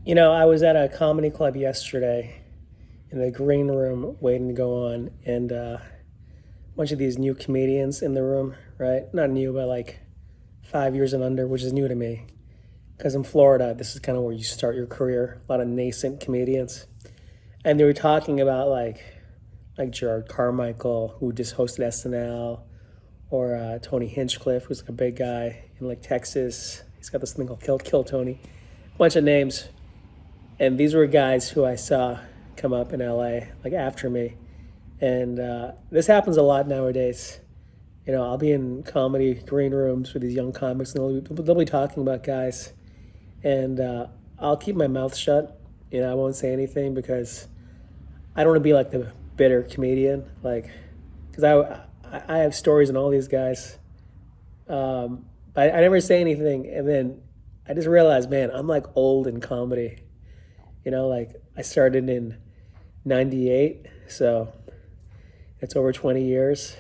I was at a comedy club yesterday in the green room waiting to go on, and a bunch of these new comedians in the room, right? Not new, but like 5 years and under, which is new to me. Because in Florida, this is kind of where you start your career. A lot of nascent comedians. And they were talking about like Jerrod Carmichael, who just hosted SNL, or Tony Hinchcliffe, who's like a big guy in like Texas. He's got this thing called Kill Tony. A bunch of names. And these were guys who I saw come up in LA, like after me. And this happens a lot nowadays. I'll be in comedy green rooms with these young comics, and they'll be talking about guys. And I'll keep my mouth shut. I won't say anything because I don't want to be like the bitter comedian. Because I have stories on all these guys. But I never say anything. And then I just realized, man, I'm like old in comedy. Like I started in 98, so it's over 20 years.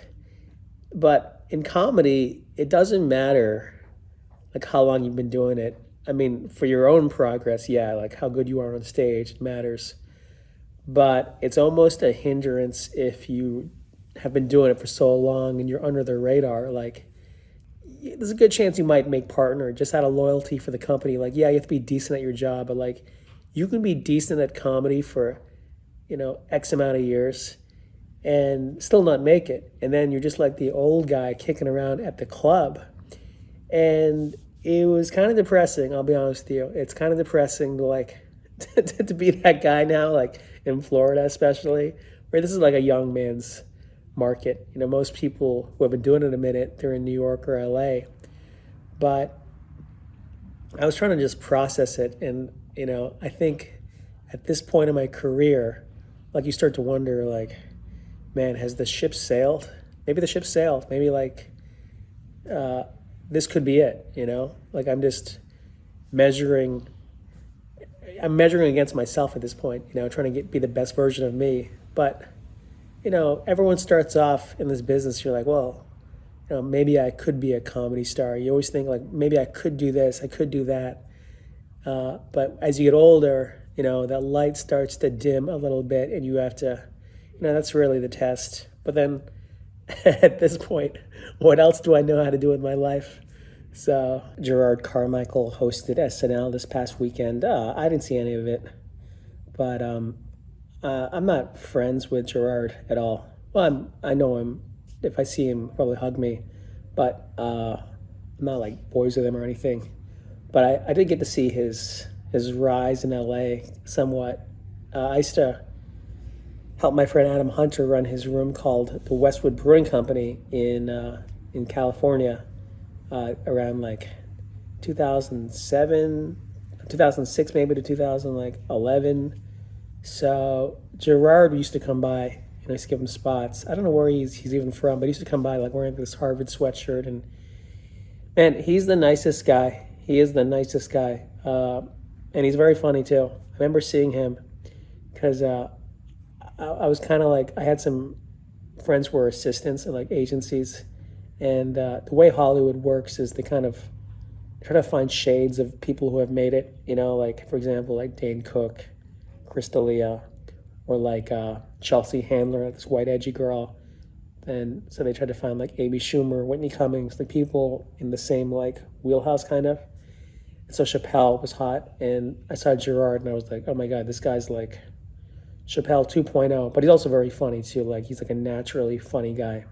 But in comedy, it doesn't matter like how long you've been doing it. I mean, for your own progress, yeah, like how good you are on stage matters. But it's almost a hindrance if you have been doing it for so long and you're under the radar. Like, there's a good chance you might make partner just out of loyalty for the company. Like, yeah, you have to be decent at your job, but like, you can be decent at comedy for, X amount of years and still not make it. And then you're just like the old guy kicking around at the club. And it was kind of depressing, I'll be honest with you. It's kind of depressing to like, to be that guy now, like in Florida especially, where this is like a young man's market. Most people who have been doing it a minute, they're in New York or LA. But I was trying to just process it. And, I think at this point in my career, like you start to wonder, like, man, has the ship sailed? Maybe the ship sailed. Maybe like this could be it, Like measuring I'm measuring against myself at this point, trying to be the best version of me. But, everyone starts off in this business, you're like, well, maybe I could be a comedy star. You always think like, maybe I could do this, I could do that. But as you get older, that light starts to dim a little bit and you have to, that's really the test. But then at this point, what else do I know how to do with my life? So Jerrod Carmichael hosted SNL this past weekend. I didn't see any of it, but I'm not friends with Jerrod at all. Well, I know him. If I see him, he'll probably hug me, but I'm not like boys with him or anything. But I did get to see his rise in LA somewhat. I used to help my friend Adam Hunter run his room called the Westwood Brewing Company in California around like 2007, 2006 maybe to 2011. So Jerrod used to come by, and I used to give him spots. I don't know where he's even from, but he used to come by like wearing this Harvard sweatshirt, and man, he's the nicest guy. He is the nicest guy, and he's very funny too. I remember seeing him because I was kind of like, I had some friends who were assistants at like agencies, and the way Hollywood works is they kind of try to find shades of people who have made it. Like for example, like Dane Cook, Chris D'Elia, or like Chelsea Handler, this white edgy girl. And so they tried to find like Amy Schumer, Whitney Cummings, like people in the same like wheelhouse kind of. And so Chappelle was hot, and I saw Jerrod and I was like, oh my God, this guy's like Chappelle 2.0, but he's also very funny too. Like he's like a naturally funny guy.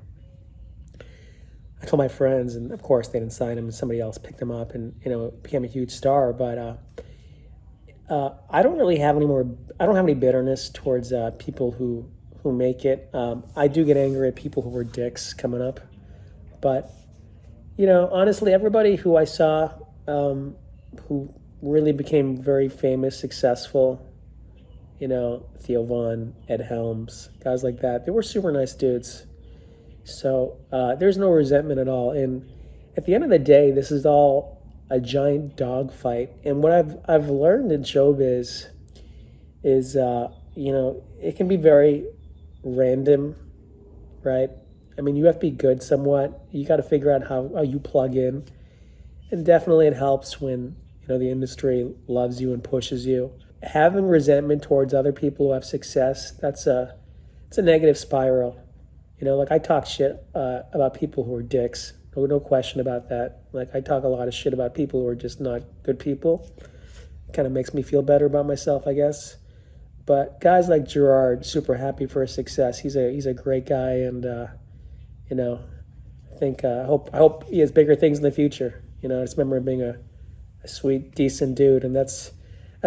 I told my friends, and of course they didn't sign him, and somebody else picked him up, and became a huge star. But I don't really have any more. I don't have any bitterness towards people who make it. I do get angry at people who were dicks coming up, but honestly, everybody who I saw who really became very famous, successful, Theo Vaughn, Ed Helms, guys like that, they were super nice dudes. So there's no resentment at all. And at the end of the day, this is all a giant dog fight. And what I've learned in showbiz is it can be very random, right? I mean, you have to be good somewhat. You got to figure out how you plug in. And definitely it helps when The industry loves you and pushes you. Having resentment towards other people who have success, it's a negative spiral. Like I talk shit about people who are dicks. No question about that. Like I talk a lot of shit about people who are just not good people. Kind of makes me feel better about myself, I guess. But guys like Jerrod, super happy for his success. He's a great guy, and I hope he has bigger things in the future. I just remember him being a sweet, decent dude, and that's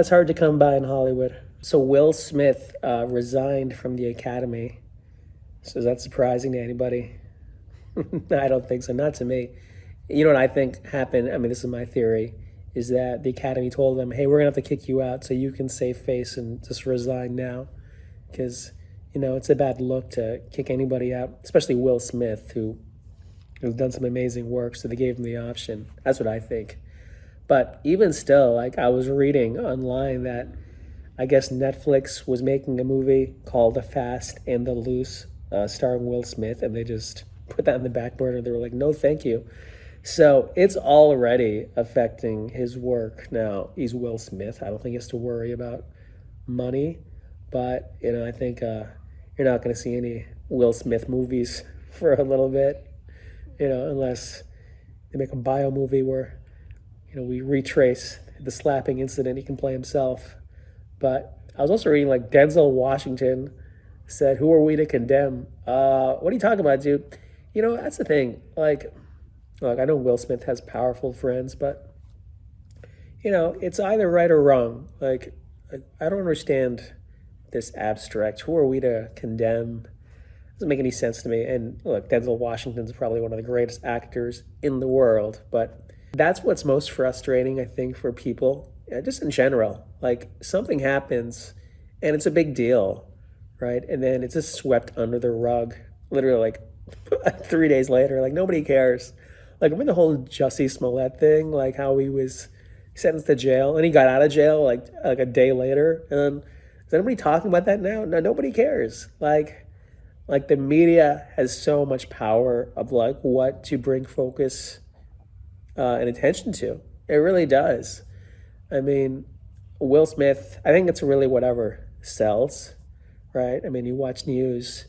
hard to come by in Hollywood. So Will Smith resigned from the Academy. So is that surprising to anybody? I don't think so. Not to me. You know what I think happened? I mean, this is my theory, is that the Academy told them, hey, we're going to have to kick you out so you can save face and just resign now. Because, it's a bad look to kick anybody out, especially Will Smith, who's done some amazing work, so they gave him the option. That's what I think. But even still, like I was reading online that I guess Netflix was making a movie called The Fast and the Loose, starring Will Smith, and they just put that in the back burner. They were like, no, thank you. So it's already affecting his work. Now, he's Will Smith. I don't think he has to worry about money, but, I think you're not going to see any Will Smith movies for a little bit, unless they make a bio movie where, we retrace the slapping incident. He can play himself. But I was also reading like Denzel Washington said, who are we to condemn? What are you talking about, dude? That's the thing. Like, look, I know Will Smith has powerful friends, but, it's either right or wrong. Like I don't understand this abstract. Who are we to condemn? Doesn't make any sense to me. And look, Denzel Washington's probably one of the greatest actors in the world, but that's what's most frustrating, I think, for people, just in general. Like something happens and it's a big deal, right? And then it's just swept under the rug, literally like 3 days later, like nobody cares. Like remember the whole Jussie Smollett thing, like how he was sentenced to jail and he got out of jail like a day later. And is anybody talking about that now? No, nobody cares. Like the media has so much power of like what to bring focus and attention to. It really does. I mean, Will Smith, I think it's really whatever sells, right? I mean, you watch news,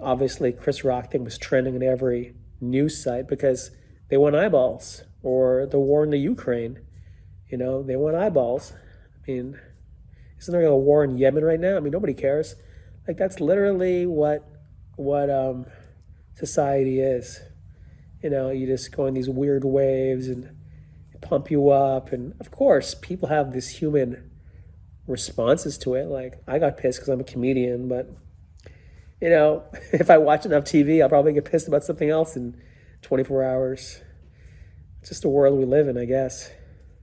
obviously Chris Rock thing was trending in every news site because they want eyeballs, or the war in the Ukraine, they want eyeballs. I mean, isn't there a war in Yemen right now? I mean, nobody cares. Like that's literally what society is. You just go in these weird waves and pump you up. And of course, people have this human responses to it. Like I got pissed because I'm a comedian, but if I watch enough TV, I'll probably get pissed about something else in 24 hours. It's just the world we live in, I guess.